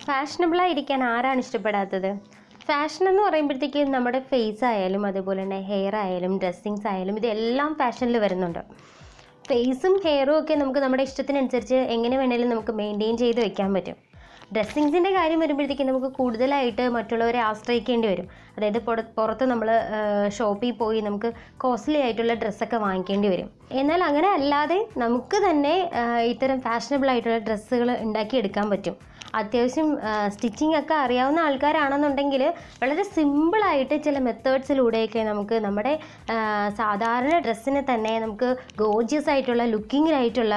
ഫാഷനബിളായിരിക്കാൻ ആരാണ് ഇഷ്ടപ്പെടാത്തത്? ഫാഷൻ എന്ന് പറയുമ്പോഴത്തേക്കും നമ്മുടെ ഫേസ് ആയാലും അതുപോലെ തന്നെ ഹെയർ ആയാലും ഡ്രസ്സിങ്സ് ആയാലും ഇതെല്ലാം ഫാഷനിൽ വരുന്നുണ്ട്. ഫേസും ഹെയറും ഒക്കെ നമുക്ക് നമ്മുടെ ഇഷ്ടത്തിനനുസരിച്ച് എങ്ങനെ വേണമെങ്കിലും നമുക്ക് മെയിൻറ്റെയിൻ ചെയ്ത് വെക്കാൻ പറ്റും. ഡ്രസ്സിങ്സിൻ്റെ കാര്യം വരുമ്പോഴത്തേക്കും നമുക്ക് കൂടുതലായിട്ട് മറ്റുള്ളവരെ ആശ്രയിക്കേണ്ടി വരും. അതായത് പുറത്ത് നമ്മൾ ഷോപ്പിൽ പോയി നമുക്ക് കോസ്റ്റ്ലി ആയിട്ടുള്ള ഡ്രസ്സൊക്കെ വാങ്ങിക്കേണ്ടി വരും. എന്നാൽ അങ്ങനെ അല്ലാതെ നമുക്ക് തന്നെ ഇത്തരം ഫാഷനബിൾ ആയിട്ടുള്ള ഡ്രസ്സുകൾ ഉണ്ടാക്കിയെടുക്കാൻ പറ്റും. അത്യാവശ്യം സ്റ്റിച്ചിങ് ഒക്കെ അറിയാവുന്ന ആൾക്കാരാണെന്നുണ്ടെങ്കിൽ വളരെ സിമ്പിളായിട്ട് ചില മെത്തേഡ്സിലൂടെയൊക്കെ നമുക്ക് നമ്മുടെ സാധാരണ ഡ്രസ്സിനെ തന്നെ നമുക്ക് ഗോർജിയസ് ആയിട്ടുള്ള ലുക്കിങ്ങിലായിട്ടുള്ള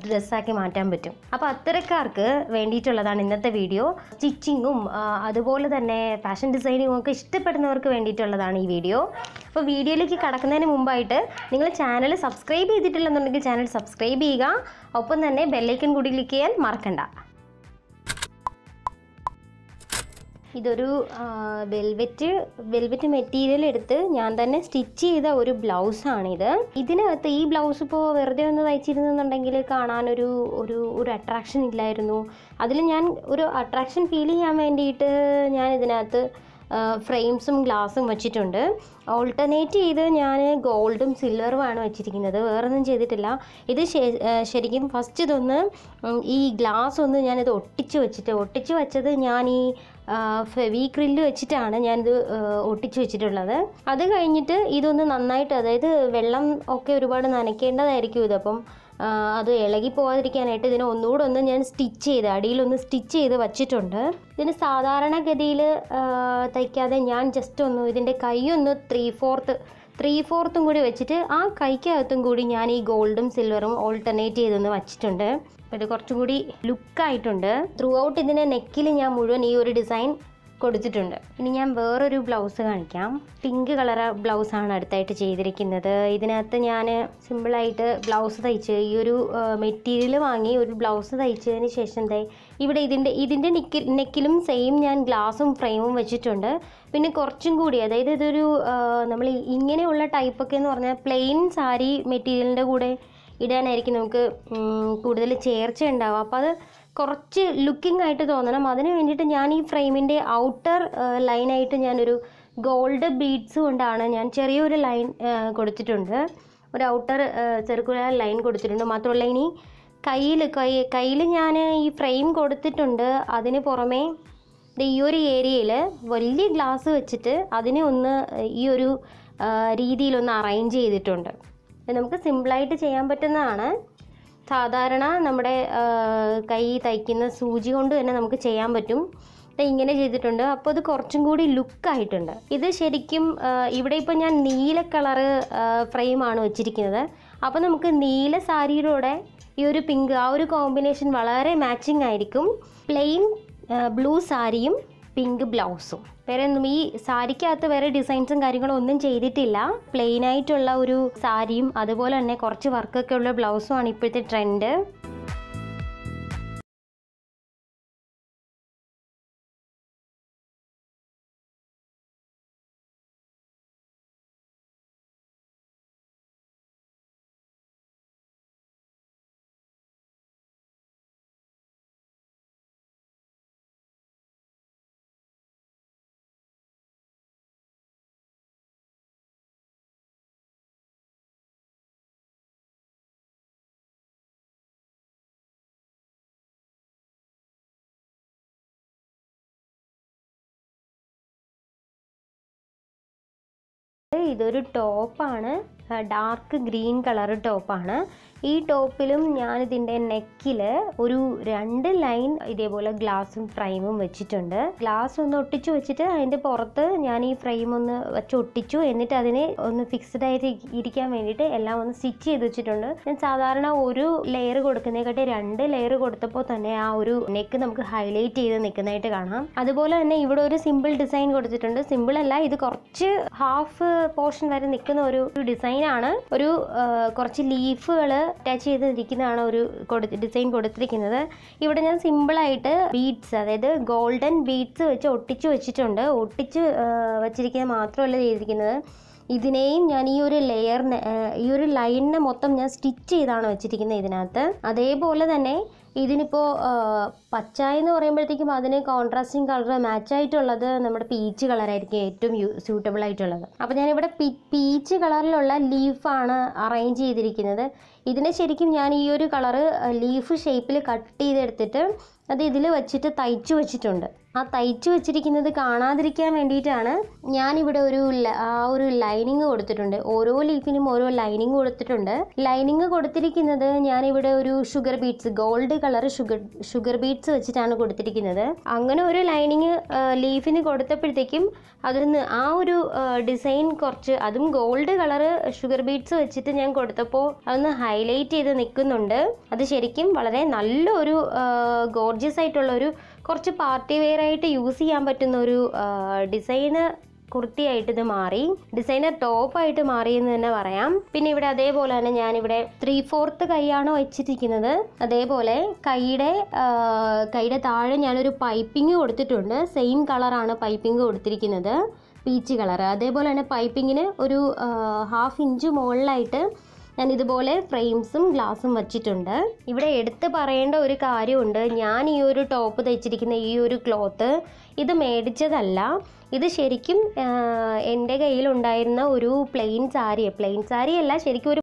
ഡ്രസ്സാക്കി മാറ്റാൻ പറ്റും. അപ്പോൾ അത്തരക്കാർക്ക് വേണ്ടിയിട്ടുള്ളതാണ് ഇന്നത്തെ വീഡിയോ. സ്റ്റിച്ചിങ്ങും അതുപോലെ തന്നെ ഫാഷൻ ഡിസൈനിങ്ങും ഒക്കെ ഇഷ്ടപ്പെടുന്നവർക്ക് വേണ്ടിയിട്ടുള്ളതാണ് ഈ വീഡിയോ. അപ്പോൾ വീഡിയോയിലേക്ക് കടക്കുന്നതിന് മുമ്പായിട്ട് നിങ്ങൾ ചാനൽ സബ്സ്ക്രൈബ് ചെയ്തിട്ടില്ലെന്നുണ്ടെങ്കിൽ ചാനൽ സബ്സ്ക്രൈബ് ചെയ്യുക. ഒപ്പം തന്നെ ബെല്ലൈക്കൺ കൂടി ക്ലിക്ക് ചെയ്യാൻ മറക്കണ്ട. ഇതൊരു വെൽവെറ്റ് മെറ്റീരിയൽ എടുത്ത് ഞാൻ തന്നെ സ്റ്റിച്ച് ചെയ്ത ഒരു ബ്ലൗസാണിത്. ഇതിനകത്ത് ഈ ബ്ലൗസ് ഇപ്പോൾ വെറുതെ ഒന്ന് തയ്ച്ചിരുന്നെന്നുണ്ടെങ്കിൽ കാണാനൊരു ഒരു അട്രാക്ഷൻ ഇല്ലായിരുന്നു. അതിൽ ഞാൻ ഒരു അട്രാക്ഷൻ ഫീൽ ചെയ്യാൻ വേണ്ടിയിട്ട് ഞാൻ ഇതിനകത്ത് ഫ്രെയിംസും ഗ്ലാസും വെച്ചിട്ടുണ്ട്. ഓൾട്ടർനേറ്റ് ചെയ്ത് ഞാൻ ഗോൾഡും സിൽവറുമാണ് വെച്ചിരിക്കുന്നത്, വേറൊന്നും ചെയ്തിട്ടില്ല. ഇത് ശരിക്കും ഫസ്റ്റ് ഇതൊന്ന് ഈ ഗ്ലാസ് ഒന്ന് ഞാനിത് ഒട്ടിച്ച് വെച്ചത് ഞാൻ ഈ ഫെവിക്രില്ല് വെച്ചിട്ടാണ് ഞാനിത് ഒട്ടിച്ച് വെച്ചിട്ടുള്ളത്. അത് കഴിഞ്ഞിട്ട് ഇതൊന്ന് നന്നായിട്ട്, അതായത് വെള്ളം ഒക്കെ ഒരുപാട് നനയ്ക്കേണ്ടതായിരിക്കും ഇത്. അപ്പം അത് ഇളകി പോകാതിരിക്കാനായിട്ട് ഇതിനെ ഒന്നുകൂടെ ഒന്ന് ഞാൻ അടിയിലൊന്ന് സ്റ്റിച്ച് ചെയ്ത് വച്ചിട്ടുണ്ട്. ഇതിന് സാധാരണഗതിയിൽ തയ്ക്കാതെ ഞാൻ ജസ്റ്റ് ഒന്ന് ഇതിൻ്റെ കൈ ഒന്ന് 3/4 കൂടി വെച്ചിട്ട് ആ കൈക്കകത്തും കൂടി ഞാൻ ഈ ഗോൾഡും സിൽവറും ഓൾട്ടർനേറ്റ് ചെയ്തൊന്ന് വച്ചിട്ടുണ്ട്. അപ്പോൾ ഇത് കുറച്ചും കൂടി ലുക്കായിട്ടുണ്ട്. ത്രൂ ഔട്ട് ഇതിൻ്റെ നെക്കിൽ ഞാൻ മുഴുവൻ ഈ ഒരു ഡിസൈൻ കൊടുത്തിട്ടുണ്ട്. ഇനി ഞാൻ വേറൊരു ബ്ലൗസ് കാണിക്കാം. പിങ്ക് കളർ ബ്ലൗസാണ് അടുത്തായിട്ട് ചെയ്തിരിക്കുന്നത്. ഇതിനകത്ത് ഞാൻ സിമ്പിളായിട്ട് ബ്ലൗസ് തയ്ച്ച് ഈ ഒരു മെറ്റീരിയൽ വാങ്ങി ഒരു ബ്ലൗസ് തയ്ച്ചതിന് ശേഷം ഇവിടെ ഇതിൻ്റെ നെക്കിലും സെയിം ഞാൻ ഗ്ലാസും ഫ്രെയിമും വെച്ചിട്ടുണ്ട്. പിന്നെ കുറച്ചും കൂടി, അതായത് ഇതൊരു നമ്മൾ ഇങ്ങനെയുള്ള ടൈപ്പൊക്കെ എന്ന് പറഞ്ഞാൽ പ്ലെയിൻ സാരി മെറ്റീരിയലിൻ്റെ കൂടെ ഇടാനായിരിക്കും നമുക്ക് കൂടുതൽ ചേർച്ച ഉണ്ടാവുക. അപ്പോൾ അത് കുറച്ച് ലുക്കിംഗ് ആയിട്ട് തോന്നണം. അതിന് വേണ്ടിയിട്ട് ഞാൻ ഈ ഫ്രെയിമിൻ്റെ ഔട്ടർ ലൈനായിട്ട് ഞാനൊരു ഗോൾഡ് ബീഡ്സ് കൊണ്ടാണ് ഞാൻ ചെറിയൊരു ലൈൻ കൊടുത്തിട്ടുണ്ട്. ഒരു ഔട്ടർ സർക്കുലർ ലൈൻ കൊടുത്തിട്ടുണ്ട്. മാത്രമല്ല ഇനി കയ്യിൽ ഞാൻ ഈ ഫ്രെയിം കൊടുത്തിട്ടുണ്ട്. അതിന് പുറമേ ഈ ഒരു ഏരിയയിൽ വലിയ ഗ്ലാസ് വെച്ചിട്ട് അതിനെ ഒന്ന് ഈ ഒരു രീതിയിലൊന്ന് അറേഞ്ച് ചെയ്തിട്ടുണ്ട്. നമുക്ക് സിമ്പിളായിട്ട് ചെയ്യാൻ പറ്റുന്നതാണ്. സാധാരണ നമ്മുടെ കൈ തയ്ക്കുന്ന സൂചി കൊണ്ട് തന്നെ നമുക്ക് ചെയ്യാൻ പറ്റും. ഇങ്ങനെ ചെയ്തിട്ടുണ്ട്. അപ്പോൾ അത് കുറച്ചും കൂടി ലുക്കായിട്ടുണ്ട്. ഇത് ശരിക്കും ഇവിടെ ഇപ്പോൾ ഞാൻ നീല കളറ് ഫ്രെയിമാണ് വെച്ചിരിക്കുന്നത്. അപ്പോൾ നമുക്ക് നീല സാരിയുടെ ഈ ഒരു പിങ്ക് ആ ഒരു കോമ്പിനേഷൻ വളരെ മാച്ചിങ് ആയിരിക്കും. പ്ലെയിൻ ബ്ലൂ സാരിയും പിങ്ക് ബ്ലൗസും. വേറെ ഒന്നും ഈ സാരിക്കകത്ത് വേറെ ഡിസൈൻസും കാര്യങ്ങളും ഒന്നും ചെയ്തിട്ടില്ല. പ്ലെയിൻ ആയിട്ടുള്ള ഒരു സാരിയും അതുപോലെ തന്നെ കുറച്ച് വർക്കൊക്കെ ഉള്ള ബ്ലൗസുമാണ് ഇപ്പോഴത്തെ ട്രെൻഡ്. ഇതൊരു ടോപ്പാണ്, ഡാർക്ക് ഗ്രീൻ കളർ ടോപ്പാണ്. ഈ ടോപ്പിലും ഞാനിതിൻ്റെ നെക്കിൽ ഒരു 2 ലൈൻ ഇതേപോലെ ഗ്ലാസും ഫ്രെയിമും വെച്ചിട്ടുണ്ട്. ഗ്ലാസ് ഒന്ന് ഒട്ടിച്ചു വെച്ചിട്ട് അതിൻ്റെ പുറത്ത് ഞാൻ ഈ ഫ്രെയിം ഒന്ന് വെച്ച് ഒട്ടിച്ചു. എന്നിട്ട് അതിനെ ഒന്ന് ഫിക്സ്ഡ് ആയിട്ട് ഇരിക്കാൻ വേണ്ടിയിട്ട് എല്ലാം ഒന്ന് സ്റ്റിച്ച് ചെയ്ത് വെച്ചിട്ടുണ്ട്. ഞാൻ സാധാരണ ഒരു ലെയർ കൊടുക്കുന്നതിനെക്കാട്ടി 2 ലെയർ കൊടുത്തപ്പോൾ തന്നെ ആ ഒരു നെക്ക് നമുക്ക് ഹൈലൈറ്റ് ചെയ്ത് നിൽക്കുന്നതായിട്ട് കാണാം. അതുപോലെ തന്നെ ഇവിടെ ഒരു സിമ്പിൾ ഡിസൈൻ കൊടുത്തിട്ടുണ്ട്. സിമ്പിൾ അല്ല, ഇത് കുറച്ച് ഹാഫ് പോർഷൻ വരെ നിൽക്കുന്ന ഒരു ഡിസൈനാണ്. ഒരു കുറച്ച് ലീഫുകൾ അറ്റാച്ച് ചെയ്തിരിക്കുന്നതാണ് ഒരു ഡിസൈൻ കൊടുത്തിരിക്കുന്നത്. ഇവിടെ ഞാൻ സിമ്പിളായിട്ട് ബീഡ്സ്, അതായത് ഗോൾഡൻ ബീഡ്സ് വെച്ച് ഒട്ടിച്ച് വെച്ചിട്ടുണ്ട്. ഒട്ടിച്ച് വെച്ചിരിക്കുന്നത് മാത്രമല്ല ചെയ്തിരിക്കുന്നത്, ഇതിനെയും ഞാൻ ഈ ഒരു ലൈനിനെ മൊത്തം ഞാൻ സ്റ്റിച്ച് ചെയ്താണ് വെച്ചിരിക്കുന്നത് ഇതിനകത്ത്. അതേപോലെ തന്നെ ഇതിനിപ്പോൾ പച്ച എന്ന് പറയുമ്പോഴത്തേക്കും അതിന് കോൺട്രാസ്റ്റിംഗ് കളർ മാച്ചായിട്ടുള്ളത് നമ്മുടെ പീച്ച് കളറായിരിക്കും ഏറ്റവും സ്യൂട്ടബിൾ ആയിട്ടുള്ളത്. അപ്പോൾ ഞാനിവിടെ പീച്ച് കളറിലുള്ള ലീഫാണ് അറേഞ്ച് ചെയ്തിരിക്കുന്നത്. ഇതിനെ ശരിക്കും ഞാൻ ഈ ഒരു കളറ് ലീഫ് ഷേപ്പിൽ കട്ട് ചെയ്തെടുത്തിട്ട് അത് ഇതിൽ വെച്ചിട്ട് തയ്ച്ചു വെച്ചിട്ടുണ്ട്. ആ തയ്ച്ചു വെച്ചിരിക്കുന്നത് കാണാതിരിക്കാൻ വേണ്ടിയിട്ടാണ് ഞാനിവിടെ ഒരു ലൈനിങ് കൊടുത്തിട്ടുണ്ട്. ഓരോ ലീഫിനും ഓരോ ലൈനിങ് കൊടുത്തിട്ടുണ്ട്. ലൈനിങ് കൊടുത്തിരിക്കുന്നത് ഞാനിവിടെ ഒരു sugar beads, gold colour sugar beads വെച്ചിട്ടാണ് കൊടുത്തിരിക്കുന്നത്. അങ്ങനെ ഒരു ലൈനിങ് ലീഫിന് കൊടുത്തപ്പോഴത്തേക്കും അതിന് ആ ഒരു ഡിസൈൻ കുറച്ച്, അതും ഗോൾഡ് കളറ് ഷുഗർ ബീഡ്സ് വെച്ചിട്ട് ഞാൻ കൊടുത്തപ്പോൾ അതൊന്ന് ഹൈലൈറ്റ് ചെയ്ത് നിൽക്കുന്നുണ്ട്. അത് ശരിക്കും വളരെ നല്ലൊരു ഗോർജിയസ് ആയിട്ടുള്ള ഒരു കുറച്ച് പാർട്ടി വെയർ ആയിട്ട് യൂസ് ചെയ്യാൻ പറ്റുന്ന ഒരു ഡിസൈനർ കുർത്തിയായിട്ട് ഇത് മാറി, ഡിസൈനർ ടോപ്പായിട്ട് മാറി എന്ന് തന്നെ പറയാം. പിന്നെ ഇവിടെ അതേപോലെ തന്നെ ഞാനിവിടെ 3/4 കൈയാണ് വെച്ചിരിക്കുന്നത്. അതേപോലെ കൈയുടെ താഴെ ഞാനൊരു പൈപ്പിംഗ് കൊടുത്തിട്ടുണ്ട്. സെയിം കളറാണ് പൈപ്പിംഗ് കൊടുത്തിരിക്കുന്നത്, പീച്ച് കളർ. അതേപോലെ തന്നെ പൈപ്പിങ്ങിന് ഒരു 1/2 ഇഞ്ച് മുകളിലായിട്ട് ഞാൻ ഇതുപോലെ ഫ്രെയിംസും ഗ്ലാസും വച്ചിട്ടുണ്ട്. ഇവിടെ എടുത്ത് പറയേണ്ട ഒരു കാര്യമുണ്ട്, ഞാൻ ഈ ഒരു ടോപ്പ് തയ്ച്ചിരിക്കുന്ന ഈ ഒരു ക്ലോത്ത് ഇത് മേടിച്ചതല്ല. ഇത് ശരിക്കും എൻ്റെ കയ്യിലുണ്ടായിരുന്ന ഒരു പ്ലെയിൻ സാരി അല്ല, ശരിക്കും ഒരു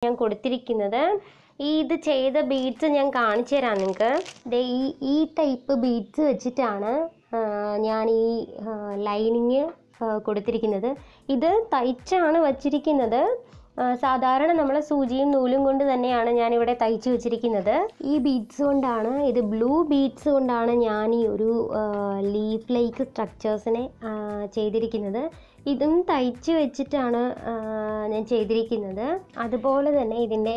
ഞാൻ കൊടുത്തിരിക്കുന്നത്. ഇത് ചെയ്ത ബീഡ്സ് ഞാൻ കാണിച്ചു തരാം നിങ്ങൾക്ക്. ഈ ടൈപ്പ് ബീഡ്സ് വെച്ചിട്ടാണ് ഞാൻ ഈ ലൈനിങ് കൊടുത്തിരിക്കുന്നത്. ഇത് തയ്ച്ചാണ് വച്ചിരിക്കുന്നത്. സാധാരണ നമ്മൾ സൂചിയും നൂലും കൊണ്ട് തന്നെയാണ് ഞാനിവിടെ തയ്ച്ചു വെച്ചിരിക്കുന്നത്. ഈ ബീഡ്സ് കൊണ്ടാണ്, ഇത് ബ്ലൂ ബീഡ്സ് കൊണ്ടാണ് ഞാൻ ഈ ഒരു ലീഫ് ലൈക്ക് സ്ട്രക്ചേഴ്സിനെ ചെയ്തിരിക്കുന്നത്. ഇതും തയ്ച്ച് വെച്ചിട്ടാണ് ഞാൻ ചെയ്തിരിക്കുന്നത്. അതുപോലെ തന്നെ ഇതിൻ്റെ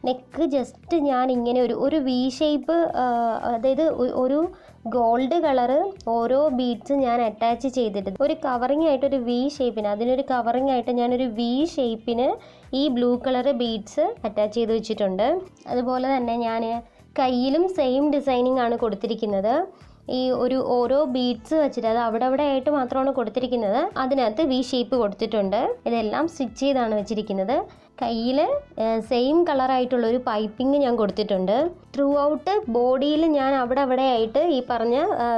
നെക്ക് ജസ്റ്റ് ഞാൻ ഇങ്ങനെ ഒരു വി ഷേപ്പ്, അതായത് ഒരു ഗോൾഡ് കളറ് ഓരോ ബീഡ്സ് ഞാൻ അറ്റാച്ച് ചെയ്തിട്ട് ഒരു കവറിങ് ആയിട്ട് ഒരു വി ഷേപ്പിന്, അതിനൊരു കവറിങ് ആയിട്ട് ഞാനൊരു വി ഷേപ്പിന് ഈ ബ്ലൂ കളർ ബീഡ്സ് അറ്റാച്ച് ചെയ്ത് വെച്ചിട്ടുണ്ട്. അതുപോലെ തന്നെ ഞാൻ കയ്യിലും സെയിം ഡിസൈനിങ് ആണ് കൊടുത്തിരിക്കുന്നത്. ഈ ഓരോ ബീഡ്സ് വെച്ചിട്ട് അത് അവിടെ ആയിട്ട് മാത്രമാണ് കൊടുത്തിരിക്കുന്നത്. അതിനകത്ത് വി ഷേപ്പ് കൊടുത്തിട്ടുണ്ട്. ഇതെല്ലാം സ്റ്റിച്ച് ചെയ്താണ് വെച്ചിരിക്കുന്നത്. കയ്യിൽ സെയിം കളറായിട്ടുള്ളൊരു പൈപ്പിംഗ് ഞാൻ കൊടുത്തിട്ടുണ്ട്. ത്രൂ ഔട്ട് ബോഡിയിൽ ഞാൻ അവിടെ ആയിട്ട് ഈ പറഞ്ഞ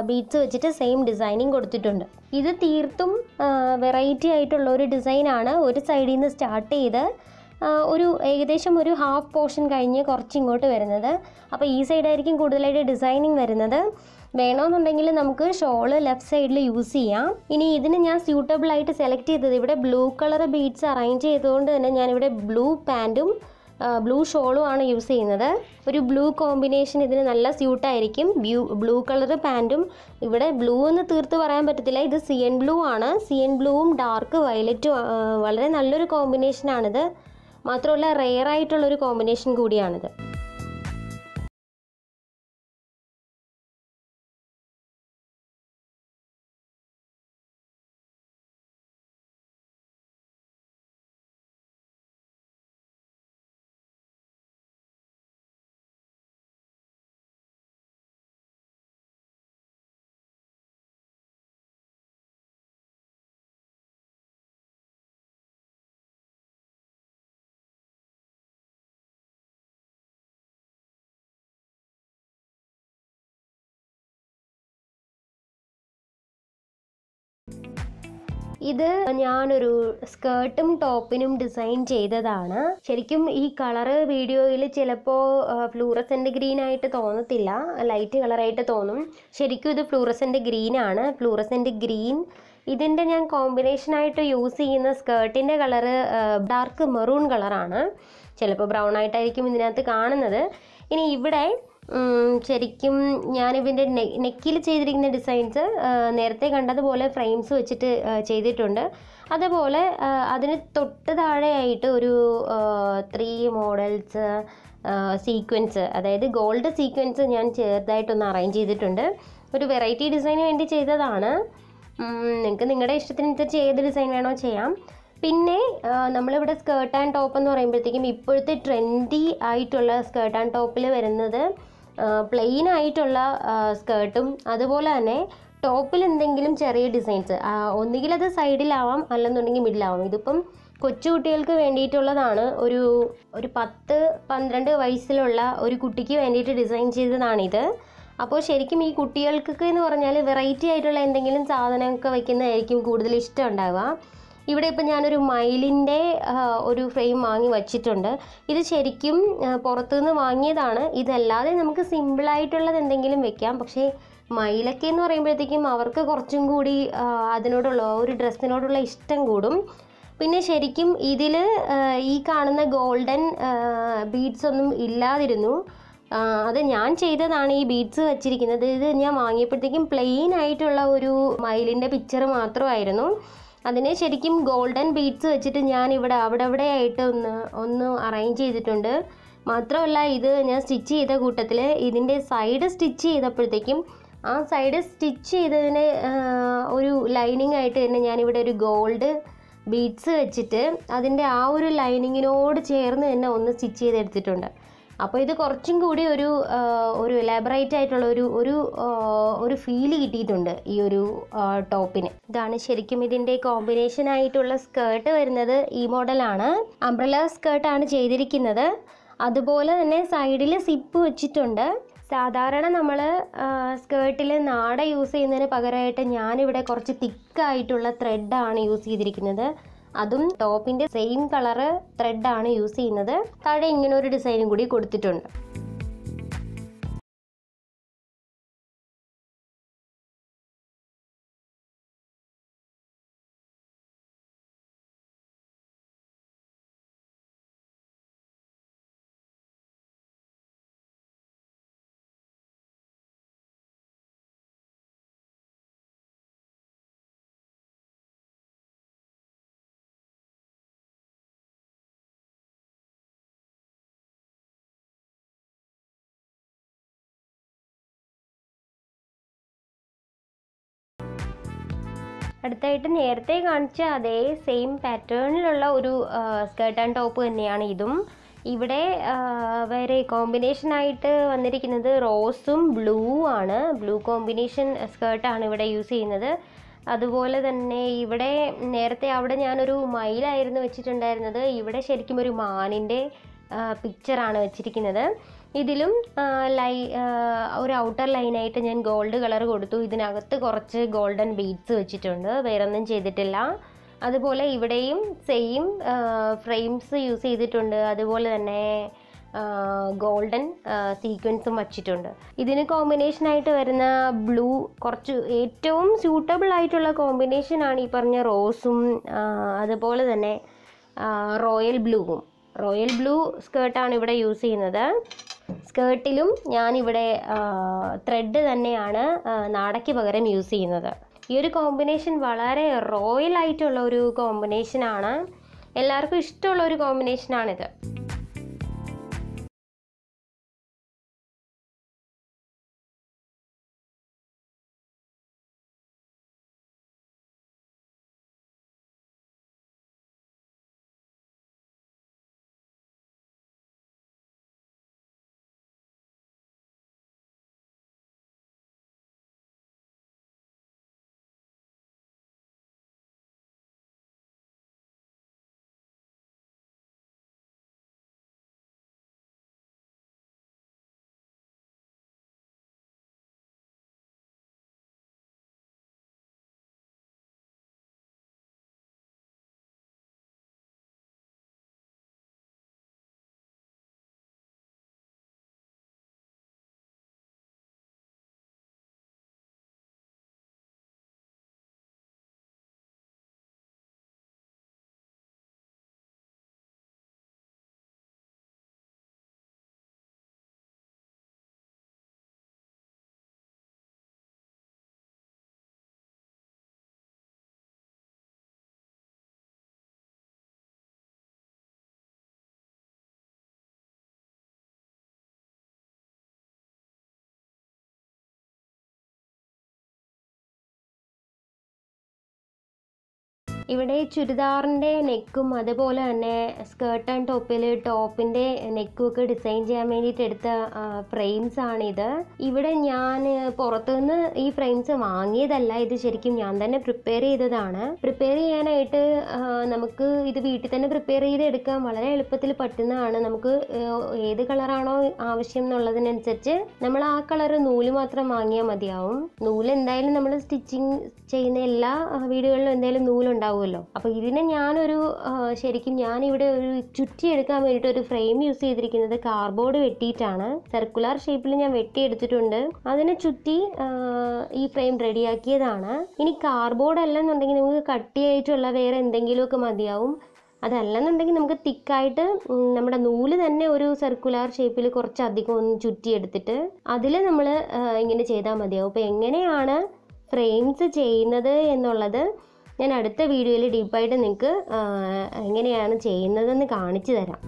ബീഡ്സ് വെച്ചിട്ട് സെയിം ഡിസൈനിങ് കൊടുത്തിട്ടുണ്ട്. ഇത് തീർത്തും വെറൈറ്റി ആയിട്ടുള്ള ഒരു ഡിസൈനാണ്. ഒരു സൈഡിൽ നിന്ന് സ്റ്റാർട്ട് ചെയ്ത് ഏകദേശം ഒരു ഹാഫ് പോർഷൻ കഴിഞ്ഞ് കുറച്ച് ഇങ്ങോട്ട് വരുന്നത്. അപ്പോൾ ഈ സൈഡായിരിക്കും കൂടുതലായിട്ട് ഡിസൈനിങ് വരുന്നത്. വേണമെന്നുണ്ടെങ്കിൽ നമുക്ക് ഷോള് ലെഫ്റ്റ് സൈഡിൽ യൂസ് ചെയ്യാം. ഇനി ഇതിന് ഞാൻ സ്യൂട്ടബിൾ ആയിട്ട് സെലക്ട് ചെയ്തത്, ഇവിടെ ബ്ലൂ കളർ ബീഡ്സ് അറേഞ്ച് ചെയ്തുകൊണ്ട് തന്നെ ഞാനിവിടെ ബ്ലൂ പാൻറ്റും ബ്ലൂ ഷോളും ആണ് യൂസ് ചെയ്യുന്നത്. ഒരു ബ്ലൂ കോമ്പിനേഷൻ ഇതിന് നല്ല സ്യൂട്ടായിരിക്കും. ബ്ലൂ കളർ പാൻറ്റും, ഇവിടെ ബ്ലൂ എന്ന് തീർത്ത് പറയാൻ പറ്റത്തില്ല, ഇത് CN ബ്ലൂ ആണ്. CN ബ്ലൂവും ഡാർക്ക് വയലറ്റും വളരെ നല്ലൊരു കോമ്പിനേഷനാണിത്. മാത്രമല്ല റെയർ ആയിട്ടുള്ളൊരു കോമ്പിനേഷൻ കൂടിയാണിത്. ഇത് ഞാനൊരു സ്കേർട്ടും ടോപ്പിനും ഡിസൈൻ ചെയ്തതാണ്. ശരിക്കും ഈ കളറ് വീഡിയോയിൽ ചിലപ്പോൾ ഫ്ലൂറസെൻ്റ് ഗ്രീൻ ആയിട്ട് തോന്നത്തില്ല, ലൈറ്റ് കളറായിട്ട് തോന്നും. ശരിക്കും ഇത് ഫ്ലൂറസെൻ്റ് ഗ്രീൻ ആണ്. ഫ്ലൂറസെൻ്റ് ഗ്രീൻ ഇതിൻ്റെ ഞാൻ കോമ്പിനേഷനായിട്ട് യൂസ് ചെയ്യുന്ന സ്കേർട്ടിൻ്റെ കളറ് ഡാർക്ക് മെറൂൺ കളറാണ്. ചിലപ്പോൾ ബ്രൗൺ ആയിട്ടായിരിക്കും ഇതിനകത്ത് കാണുന്നത്. ഇനി ഇവിടെ ശരിക്കും ഞാനിതിൻ്റെ നെക്കിൽ ചെയ്തിരിക്കുന്ന ഡിസൈൻസ് നേരത്തെ കണ്ടതുപോലെ ഫ്രെയിംസ് വെച്ചിട്ട് ചെയ്തിട്ടുണ്ട്. അതുപോലെ അതിന് തൊട്ട് താഴെയായിട്ട് ഒരു 3 മോഡൽസ് സീക്വൻസ്, അതായത് ഗോൾഡ് സീക്വൻസ് ഞാൻ ചെറുതായിട്ടൊന്ന് അറേഞ്ച് ചെയ്തിട്ടുണ്ട്. ഒരു വെറൈറ്റി ഡിസൈന് വേണ്ടി ചെയ്തതാണ്. നിങ്ങൾക്ക് നിങ്ങളുടെ ഇഷ്ടത്തിനനുസരിച്ച് ഏത് ഡിസൈൻ വേണോ ചെയ്യാം. പിന്നെ നമ്മളിവിടെ സ്കേർട്ട് ആൻഡ് ടോപ്പ് എന്ന് പറയുമ്പോഴത്തേക്കും ഇപ്പോഴത്തെ ട്രെൻഡി ആയിട്ടുള്ള സ്കേർട്ട് ആൻഡ് ടോപ്പിൽ വരുന്നത് പ്ലെയിൻ ആയിട്ടുള്ള സ്കേർട്ടും അതുപോലെ തന്നെ ടോപ്പിൽ എന്തെങ്കിലും ചെറിയ ഡിസൈൻസ്, ഒന്നുകിൽ അത് സൈഡിലാവാം അല്ലെന്നുണ്ടെങ്കിൽ മിഡിലാവാം. ഇതിപ്പം കൊച്ചു കുട്ടികൾക്ക് വേണ്ടിയിട്ടുള്ളതാണ്. ഒരു 10-12 വയസ്സിലുള്ള ഒരു കുട്ടിക്ക് വേണ്ടിയിട്ട് ഡിസൈൻ ചെയ്തതാണിത്. അപ്പോൾ ശരിക്കും ഈ കുട്ടികൾക്കൊക്കെ എന്ന് പറഞ്ഞാൽ വെറൈറ്റി ആയിട്ടുള്ള എന്തെങ്കിലും സാധനമൊക്കെ വയ്ക്കുന്നതായിരിക്കും കൂടുതൽ ഇഷ്ടം ഉണ്ടാവുക. ഇവിടെ ഇപ്പം ഞാനൊരു മയിലിൻ്റെ ഒരു ഫ്രെയിം വാങ്ങി വച്ചിട്ടുണ്ട്. ഇത് ശരിക്കും പുറത്തുനിന്ന് വാങ്ങിയതാണ്. ഇതല്ലാതെ നമുക്ക് സിമ്പിളായിട്ടുള്ളത് എന്തെങ്കിലും വെക്കാം. പക്ഷേ മയിലൊക്കെ എന്ന് പറയുമ്പോഴത്തേക്കും അവർക്ക് കുറച്ചും കൂടി അതിനോടുള്ള ഒരു ഡ്രസ്സിനോടുള്ള ഇഷ്ടം കൂടും. പിന്നെ ശരിക്കും ഇതിൽ ഈ കാണുന്ന ഗോൾഡൻ ബീഡ്സ് ഒന്നും ഇല്ലാതിരുന്നു. അത് ഞാൻ ചെയ്തതാണ് ഈ ബീഡ്സ് വച്ചിരിക്കുന്നത്. ഇത് ഞാൻ വാങ്ങിയപ്പോഴത്തേക്കും പ്ലെയിൻ ആയിട്ടുള്ള ഒരു മയിലിൻ്റെ പിക്ചർ മാത്രമായിരുന്നു. അതിനെ ശരിക്കും ഗോൾഡൻ ബീഡ്സ് വെച്ചിട്ട് ഞാൻ ഇവിടെ അവിടെ ആയിട്ട് ഒന്ന് അറേഞ്ച് ചെയ്തിട്ടുണ്ട്. മാത്രമല്ല ഇത് ഞാൻ സ്റ്റിച്ച് ചെയ്ത കൂട്ടത്തിൽ ഇതിൻ്റെ സൈഡ് സ്റ്റിച്ച് ചെയ്തപ്പോഴത്തേക്കും ആ സൈഡ് സ്റ്റിച്ച് ചെയ്തതിന് ഒരു ലൈനിങ് ആയിട്ട് തന്നെ ഞാനിവിടെ ഒരു ഗോൾഡ് ബീഡ്സ് വെച്ചിട്ട് അതിൻ്റെ ആ ഒരു ലൈനിങ്ങിനോട് ചേർന്ന് തന്നെ ഒന്ന് സ്റ്റിച്ച് ചെയ്തെടുത്തിട്ടുണ്ട്. അപ്പോൾ ഇത് കുറച്ചും കൂടി ഒരു എലാബറേറ്റ് ആയിട്ടുള്ള ഒരു ഫീല് കിട്ടിയിട്ടുണ്ട് ഈ ഒരു ടോപ്പിന്. ഇതാണ് ശരിക്കും ഇതിൻ്റെ കോമ്പിനേഷൻ ആയിട്ടുള്ള സ്കേർട്ട് വരുന്നത്. ഈ മോഡലാണ്, അംബ്രല സ്കേർട്ടാണ് ചെയ്തിരിക്കുന്നത്. അതുപോലെ തന്നെ സൈഡിൽ സിപ്പ് വെച്ചിട്ടുണ്ട്. സാധാരണ നമ്മൾ സ്കേർട്ടിൽ നാട യൂസ് ചെയ്യുന്നതിന് പകരമായിട്ട് ഞാനിവിടെ കുറച്ച് തിക്കായിട്ടുള്ള ത്രെഡാണ് യൂസ് ചെയ്തിരിക്കുന്നത്. അതും ടോപ്പിൻ്റെ സെയിം കളറ് ത്രെഡാണ് യൂസ് ചെയ്യുന്നത്. താഴെ ഇങ്ങനെ ഒരു ഡിസൈനും കൂടി കൊടുത്തിട്ടുണ്ട്. അടുത്തായിട്ട് നേരത്തെ കാണിച്ച അതേ സെയിം പാറ്റേണിലുള്ള ഒരു സ്കേർട്ട് ആൻഡ് ടോപ്പ് തന്നെയാണ് ഇതും. ഇവിടെ വേറെ കോമ്പിനേഷനായിട്ട് വന്നിരിക്കുന്നത് റോസും ബ്ലൂ ആണ്. ബ്ലൂ കോമ്പിനേഷൻ സ്കേർട്ടാണ് ഇവിടെ യൂസ് ചെയ്യുന്നത്. അതുപോലെ തന്നെ ഇവിടെ നേരത്തെ അവിടെ ഞാനൊരു മയിലായിരുന്നു വെച്ചിട്ടുണ്ടായിരുന്നത്. ഇവിടെ ശരിക്കും ഒരു മാനിൻ്റെ പിക്ചറാണ് വെച്ചിരിക്കുന്നത്. ഇതിലും ഒരു ഔട്ടർ ലൈനായിട്ട് ഞാൻ ഗോൾഡ് കളർ കൊടുത്തു. ഇതിനകത്ത് കുറച്ച് ഗോൾഡൻ ബീഡ്സ് വെച്ചിട്ടുണ്ട്, വേറൊന്നും ചെയ്തിട്ടില്ല. അതുപോലെ ഇവിടെയും സെയിം ഫ്രെയിംസ് യൂസ് ചെയ്തിട്ടുണ്ട്. അതുപോലെ തന്നെ ഗോൾഡൻ സീക്വൻസും വച്ചിട്ടുണ്ട്. ഇതിന് കോമ്പിനേഷനായിട്ട് വരുന്ന ബ്ലൂ കുറച്ച് ഏറ്റവും സ്യൂട്ടബിൾ ആയിട്ടുള്ള കോമ്പിനേഷനാണ് ഈ പറഞ്ഞ റോസും അതുപോലെ തന്നെ റോയൽ ബ്ലൂ സ്കേർട്ടാണ് ഇവിടെ യൂസ് ചെയ്യുന്നത്. സ്കേർട്ടിലും ഞാനിവിടെ ത്രെഡ് തന്നെയാണ് നാടയ്ക്ക് പകരം യൂസ് ചെയ്യുന്നത്. ഈ ഒരു കോമ്പിനേഷൻ വളരെ റോയൽ ആയിട്ടുള്ള ഒരു കോമ്പിനേഷനാണ്. എല്ലാവർക്കും ഇഷ്ടമുള്ള ഒരു കോമ്പിനേഷനാണിത്. ഇവിടെ ചുരിദാറിൻ്റെ നെക്കും അതുപോലെ തന്നെ സ്കേർട്ട് ആൻഡ് ടോപ്പിൻ്റെ നെക്കും ഒക്കെ ഡിസൈൻ ചെയ്യാൻ വേണ്ടിയിട്ട് എടുത്ത ഫ്രെയിംസ് ആണിത്. ഇവിടെ ഞാൻ പുറത്തുനിന്ന് ഈ ഫ്രെയിംസ് വാങ്ങിയതല്ല, ഇത് ശരിക്കും ഞാൻ തന്നെ പ്രിപ്പയർ ചെയ്തതാണ്. പ്രിപ്പയർ ചെയ്യാനായിട്ട് നമുക്ക് ഇത് വീട്ടിൽ തന്നെ പ്രിപ്പയർ ചെയ്തെടുക്കാൻ വളരെ എളുപ്പത്തിൽ പറ്റുന്നതാണ്. നമുക്ക് ഏത് കളറാണോ ആവശ്യം എന്നുള്ളതിനനുസരിച്ച് നമ്മൾ ആ കളർ നൂല് മാത്രം വാങ്ങിയാൽ മതിയാവും. നൂല് എന്തായാലും നമ്മൾ സ്റ്റിച്ചിങ് ചെയ്യുന്ന എല്ലാ വീടുകളിലും എന്തായാലും നൂലുണ്ടാവുമല്ലോ. അപ്പോൾ ഇതിനെ ശരിക്കും ഞാനിവിടെ ഒരു ചുറ്റി എടുക്കാൻ വേണ്ടിയിട്ട് ഒരു ഫ്രെയിം യൂസ് ചെയ്തിരിക്കുന്നത് കാർഡ്ബോർഡ് വെട്ടിയിട്ടാണ്. സർക്കുലർ ഷേപ്പിൽ ഞാൻ വെട്ടിയെടുത്തിട്ടുണ്ട്. അതിനെ ചുറ്റി ഈ ഫ്രെയിം റെഡിയാക്കിയതാണ്. ഇനി കാർഡ്ബോർഡ് അല്ലെന്നുണ്ടെങ്കിൽ നമുക്ക് കട്ടിയായിട്ടുള്ള വേറെ എന്തെങ്കിലുമൊക്കെ മതിയാവും. അതല്ലെന്നുണ്ടെങ്കിൽ നമുക്ക് തിക്കായിട്ട് നമ്മുടെ നൂല് തന്നെ ഒരു സർക്കുലർ ഷേപ്പിൽ കുറച്ചധികം ഒന്ന് ചുറ്റിയെടുത്തിട്ട് അതിൽ നമ്മൾ ഇങ്ങനെ ചെയ്താൽ മതിയാവും. അപ്പോൾ എങ്ങനെയാണ് ഫ്രെയിംസ് ചെയ്യുന്നത് എന്നുള്ളത് ഞാൻ അടുത്ത വീഡിയോയിൽ ഡീപ്പായിട്ട് നിങ്ങൾക്ക് എങ്ങനെയാണ് ചെയ്യുന്നതെന്ന് കാണിച്ചു തരാം.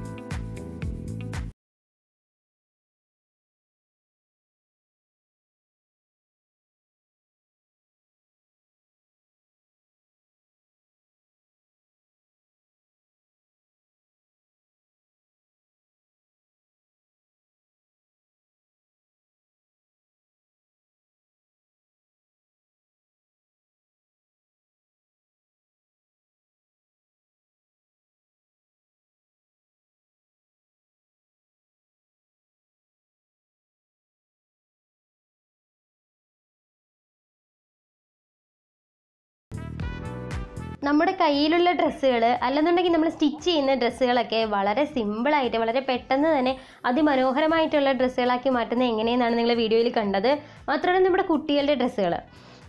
നമ്മുടെ കയ്യിലുള്ള ഡ്രസ്സുകൾ അല്ലെന്നുണ്ടെങ്കിൽ നമ്മൾ സ്റ്റിച്ച് ചെയ്യുന്ന ഡ്രസ്സുകളൊക്കെ വളരെ സിമ്പിളായിട്ട് വളരെ പെട്ടെന്ന് തന്നെ അതിമനോഹരമായിട്ടുള്ള ഡ്രസ്സുകളാക്കി മാറ്റുന്നത് എങ്ങനെയെന്നാണ് നിങ്ങൾ വീഡിയോയിൽ കണ്ടത്. മാത്രമല്ല നമ്മുടെ കുട്ടികളുടെ ഡ്രസ്സുകൾ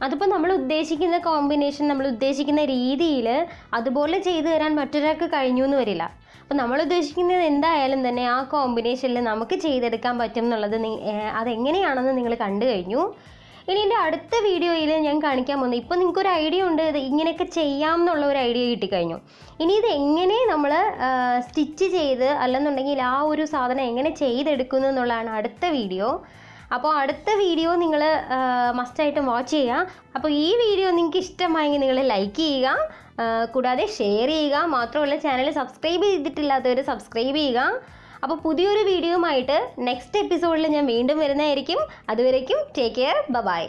അതിപ്പോൾ നമ്മൾ ഉദ്ദേശിക്കുന്ന കോമ്പിനേഷൻ നമ്മൾ ഉദ്ദേശിക്കുന്ന രീതിയിൽ അതുപോലെ ചെയ്തു തരാൻ മറ്റൊരാൾക്ക് കഴിഞ്ഞു എന്ന് വരില്ല. അപ്പോൾ നമ്മൾ ഉദ്ദേശിക്കുന്നത് എന്തായാലും തന്നെ ആ കോമ്പിനേഷനിൽ നമുക്ക് ചെയ്തെടുക്കാൻ പറ്റും എന്നുള്ളത് അതെങ്ങനെയാണെന്ന് നിങ്ങൾ കണ്ടു കഴിഞ്ഞു. ഇനി എൻ്റെ അടുത്ത വീഡിയോയിൽ ഞാൻ കാണിക്കാൻ പോകുന്നത്, ഇപ്പോൾ നിങ്ങൾക്കൊരു ഐഡിയ ഉണ്ട് ഇത് ഇങ്ങനെയൊക്കെ ചെയ്യാം എന്നുള്ള ഒരു ഐഡിയ കിട്ടിക്കഴിഞ്ഞു. ഇനി ഇത് എങ്ങനെ നമ്മൾ സ്റ്റിച്ച് ചെയ്ത് അല്ലെന്നുണ്ടെങ്കിൽ ആ ഒരു സാധനം എങ്ങനെ ചെയ്തെടുക്കുന്നു എന്നുള്ളതാണ് അടുത്ത വീഡിയോ. അപ്പോൾ അടുത്ത വീഡിയോ നിങ്ങൾ മസ്റ്റായിട്ടും വാച്ച് ചെയ്യുക. അപ്പോൾ ഈ വീഡിയോ നിങ്ങൾക്ക് ഇഷ്ടമായെങ്കിൽ നിങ്ങൾ ലൈക്ക് ചെയ്യുക, കൂടാതെ ഷെയർ ചെയ്യുക. മാത്രമല്ല ചാനൽ സബ്സ്ക്രൈബ് ചെയ്തിട്ടില്ലാത്തവർ സബ്സ്ക്രൈബ് ചെയ്യുക. അപ്പോൾ പുതിയൊരു വീഡിയോയുമായിട്ട് നെക്സ്റ്റ് എപ്പിസോഡിൽ ഞാൻ വീണ്ടും വരുന്നതായിരിക്കും. അതുവരേക്കും ടേക്ക് കെയർ, ബൈ.